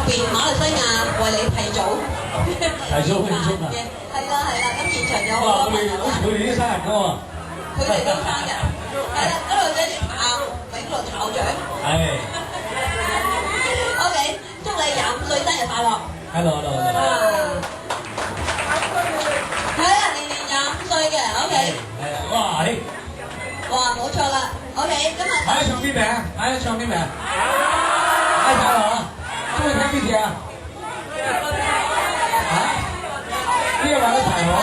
別馬來西亞為你提早慶祝啊！係啦，咁現場有哇！好多朋友啦，佢哋啲生日歌啊！佢哋都生日，係啦，嗰度有啲校永樂校長。係。OK，祝你25歲生日快樂！喺度。係啊，年年25歲嘅，OK。係啊！哇！哇，冇錯啦，OK，今日。買咗唱邊名啊？買咗唱邊名啊？買晒啦嚇！中意聽邊隻啊？嚇？呢個話得齊好。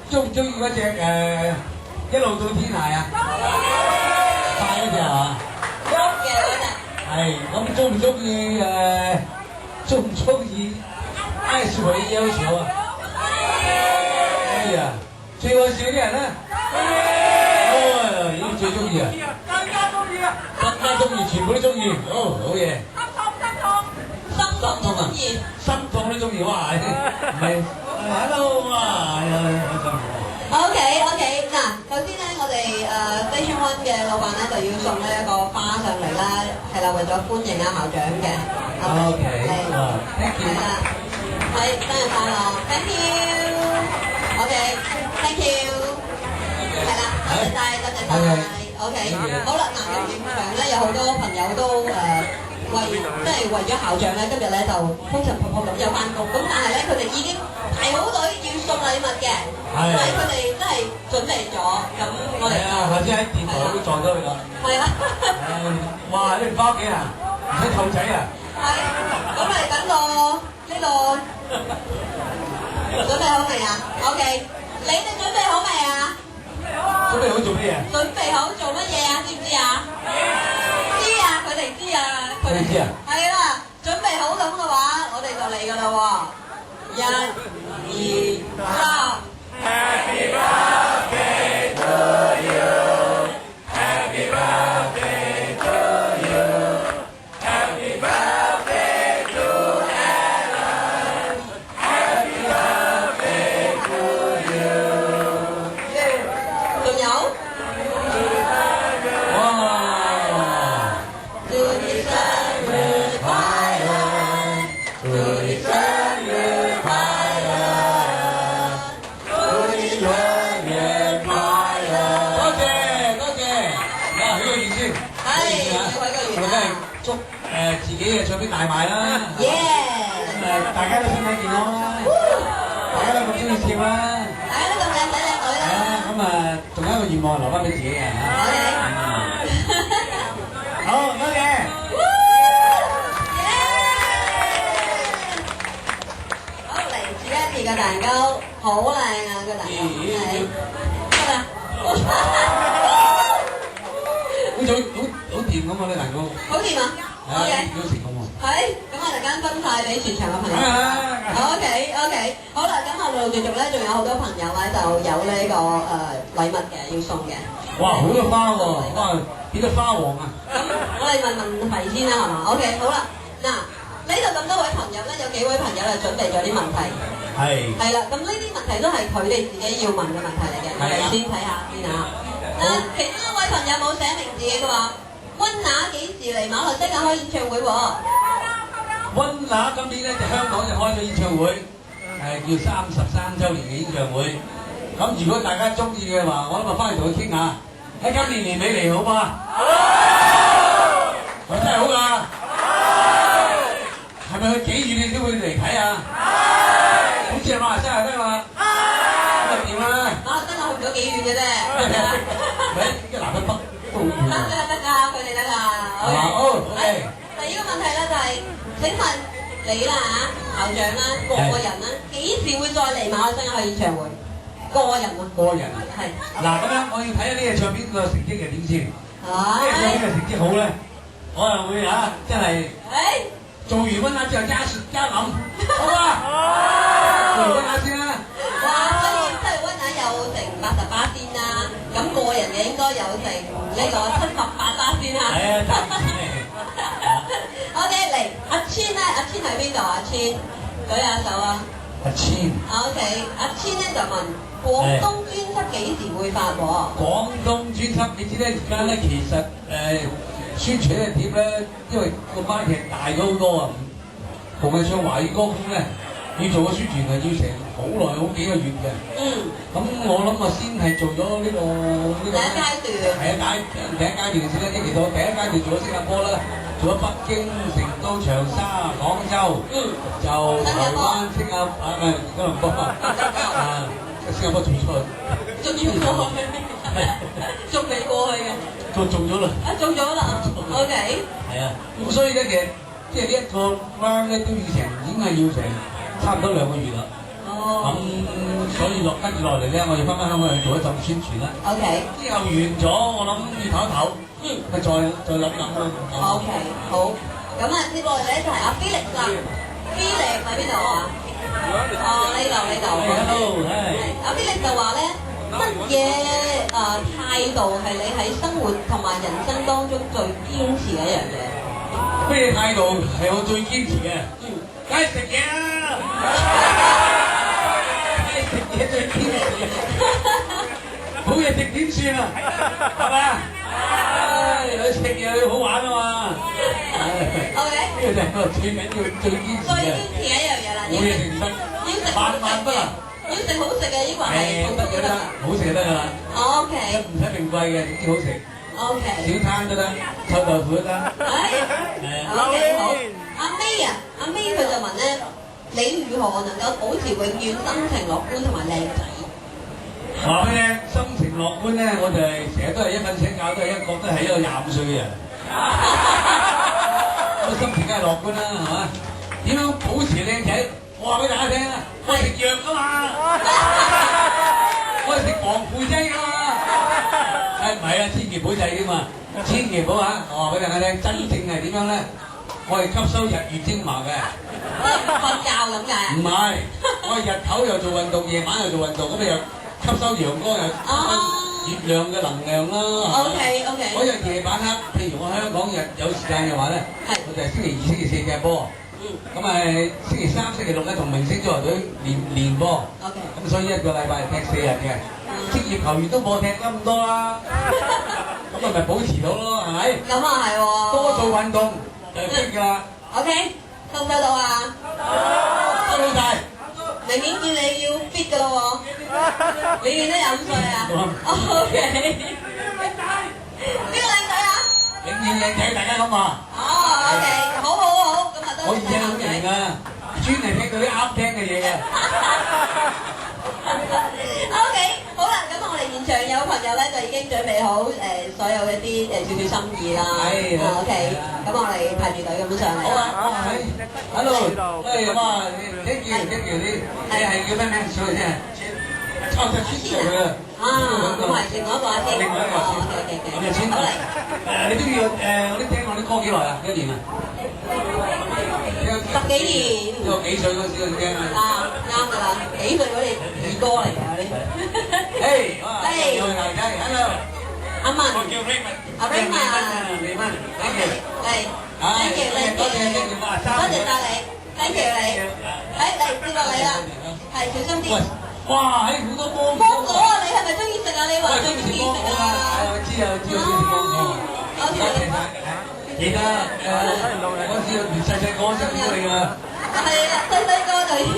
中唔中意嗰隻一路到天涯啊？快嗰隻係嘛？喐嘅嗰隻。係，咁中唔中意中唔中意愛是我的要求啊？哎呀，最愛笑啲人咧，已經最中意啊！更加中意，全部都中意，好嘢。心痛中意。心痛都中意，哇！唔係 ，hello 啊，OK， 嗱，首先咧，我哋Station One 嘅老闆咧就要送呢一個花上嚟啦，係啦，為咗歡迎校長嘅。OK，thank you。係啦，係生日快樂 ，thank you。OK，thank you。係啦，多謝晒，OK，好啦，嗱，咁現場咧有好多朋友都為咗校長咧，今日咧就風塵僕僕咁有翻工，咁但係咧佢哋已經排好隊要送禮物嘅，因為佢哋真係準備咗，咁我哋係啊，頭先喺電台都撞到佢啦。係啊。哇！你唔翻屋企啊？唔使湊仔啊？係，咁咪等個呢個準備好未啊 ？OK， 你哋準備好未啊？準備好做乜嘢？準備好做乜嘢啊？知唔知啊？知啊，佢哋知啊。佢哋知啊？係啦，準備好咁嘅話，我哋就嚟㗎啦喎！1、2、3。Happy birthday to you. Happy birthday to you. Happy birthday to Alan. Happy birthday to you. 仲有？哇！祝你生日快樂！祝你生日快樂！祝你永遠快樂！多謝。嗱，許個願先。係，許個願啊！我梗係祝自己嘅唱片大賣啦。耶！咁大家都身體健康啦，大家都咁中意跳啦。大家都咁靚仔靚女啦。係啊，咁仲有一個願望留翻俾自己嘅嚇。好，多謝。好，嚟自一嘅蛋糕，好靚啊個蛋糕，係得啦。好甜咁啊！啲蛋糕。好甜啊！OK。好甜咁喎。係，咁我哋間分晒俾全場嘅朋友。OK，好啦，咁我陸陸續續咧，仲有好多朋友咧就有呢個禮物嘅要送嘅。哇！好多花喎，哇！幾多花王啊？咁我哋問題先啦，係嘛 ？OK，好啦，嗱，呢度咁多位朋友咧，有幾位朋友就準備咗啲問題。係。係啦，咁呢啲問題都係佢哋自己要問嘅問題嚟嘅，我哋先睇下先啊。其中一位朋友冇寫明自己嘅話，溫拿幾時嚟馬來西亞開演唱會喎？溫拿今年咧就香港就開咗演唱會，叫33週年嘅演唱會。咁如果大家中意嘅話，我諗咪翻嚟同佢傾下。喺今年年尾嚟好嘛？好！真係好㗎。係咪去幾遠你先會嚟睇啊？好似係馬來西亞㗎嘛？咁咪點啊？馬來西亞去唔到幾遠嘅啫。喂，南北都好遠啊！得㗎，佢哋得㗎。OK。第二個問題咧就係，請問你啦嚇，校長啦，個人啦，幾時會再嚟馬來西亞開演唱會？個人啊。個人。係。嗱咁樣，我要睇下呢個唱片個成績係點先。呢個唱片嘅成績好咧，我又會嚇真係。做完溫拿之後加諗，好嘛？做完溫拿先啦。哇！所以即係溫拿有成88先啦，咁個人嘅應該有成呢個78先啦。係啊，OK 嚟，阿千咧，阿千喺邊度？阿千舉下手啊！阿千。OK，阿千咧就問廣東專輯幾時會發喎？廣東專輯你知咧，而家咧其實宣傳嘅碟咧，因為個班劇大咗好多啊，同埋唱華語歌曲咧，要做個宣傳係要成好耐好幾個月嘅。咁我諗啊，先係做咗呢個第一階段。係啊，第一階段先啦，即係其實我第一階段做咗新加坡啦，做咗北京、成都、長沙、廣州，就台灣、新加坡唔係吉隆坡啊，新加坡做咗，仲要過去，仲未過去嘅。做咗啦。啊，做咗啦。OK。係啊，咁所以咧，其實即係呢一個 round 咧都要成差唔多2個月啦。咁所以跟住落嚟咧，我哋翻香港去做一陣宣傳啦。OK。之後完咗，我諗要唞一唞，咪再諗諗咯。OK，好。咁啊，接落嚟咧就係阿 Felix 啦。Felix 喺邊度啊？哦，呢度。Hello，係。阿 Felix 就話咧，乜嘢態度係你喺生活同埋人生當中最堅持嘅一樣嘢？咩態度係我最堅持嘅？梗係食嘢啦！食嘢最堅持，冇嘢食點算啊？係咪啊？去食嘢好玩啊嘛！OK， 呢個就係我最緊要最堅持嘅。最堅持一樣嘢啦，冇嘢食唔得，萬不能。要食好食嘅，抑或係普通都得。好食就得㗎啦。OK。唔使名貴嘅，總之好食。OK。小餐都得，臭豆腐都得。OK， 好。阿 May 啊，阿 May 佢就問咧，你如何能夠保持永遠心情樂觀同埋靚仔？話俾你聽，心情樂觀咧，我就係成日都係一瞓醒覺都係覺得係一個25歲嘅人。咁心情梗係樂觀啦，係嘛？點樣保持靚仔？我話俾大家聽啊，我係食藥㗎嘛，我係食防腐劑㗎嘛。唔係啊，千祈唔好制㗎嘛，千祈唔好啊！我話俾大家聽，真正係點樣咧？我係吸收日月精華嘅。瞓覺咁嘅？唔係，我係日頭又做運動，夜晚又做運動，咁你又吸收陽光又月亮嘅能量啦。OK。嗰日夜晚黑，譬如我香港日有時間嘅話咧，我就係星期2、星期4踢波。咁係星期3、星期6咧同明星足球隊練波。OK。咁所以一個禮拜踢4日嘅。職業球員都冇踢咁多啦。咁咪保持到咯，係咪？咁啊係喎。多做運動就係fit㗎啦。OK， 收唔收到啊？收到晒。明顯見你要 fit 㗎咯喎。你見得25歲啊？OK。邊個靚仔啊？永遠靚仔，大家咁話。OK， 好，咁啊都。我以前好型㗎，專嚟聽到啲啱聽嘅嘢嘅。OK， 好啦，咁我哋現場有朋友咧就已經準備好所有一啲少少心意啦。係。OK， 咁我哋排住隊咁上嚟。好啊，Hello，咁啊，thank you，你係叫咩名？上嚟先。哦，就簽字佢啊。咁係另外一個啊先。另外一個先。咁就簽。好嚟。你中意我啲聽我啲歌幾耐啊？1年啊？10幾年。我幾歲嗰時開始聽啊？啱㗎啦，幾歲嗰啲兒歌嚟㗎呢？又係男仔 ，Hello。阿文。我叫 Raymond。阿 Raymond。Thank you。Thank you。多謝晒你 ，thank you 你。嚟接落嚟啦，係小心啲。哇！好多芒芒果啊！你係咪中意食啊？你話中意食啊？知啊，中意食芒果。OK。記得嗰時連細個都中意你㗎。係啊，細個就已經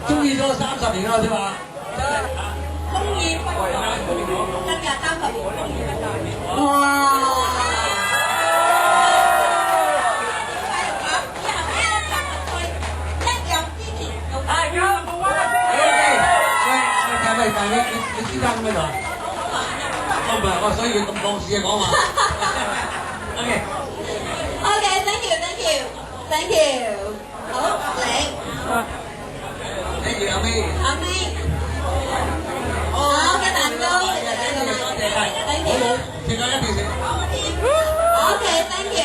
中意咗30年啦，啫嘛。中意真㗎30年。哇！但係你先生咁喺度啊？唔係，我所以咁放肆嘅講話。OK，thank you。好，你。Thank you，阿 May。阿 May。好嘅蛋糕，你就睇到啦。Thank you。食咗一邊食。OK，thank you。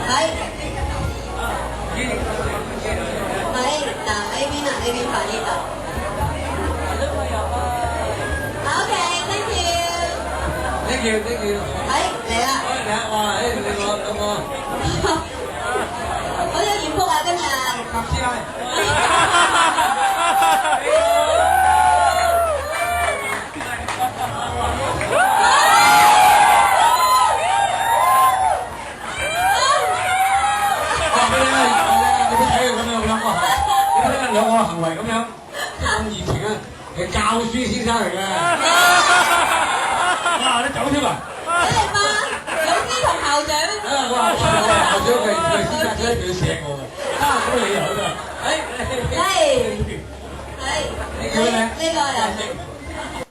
係。嗱呢邊快啲啊 ！OK，thank you。嚟啦。哇！你個。好有艷福啊！今日。師奶。哇！兩個行為咁樣咁熱情啊，係教書先生嚟嘅。哇！你走添啊！你嚟嘛？老師同校長。啊！我校長佢先生佢一定要錫我嘅。啊！咁嘅理由㗎。係。係。你叫咩名？呢個人。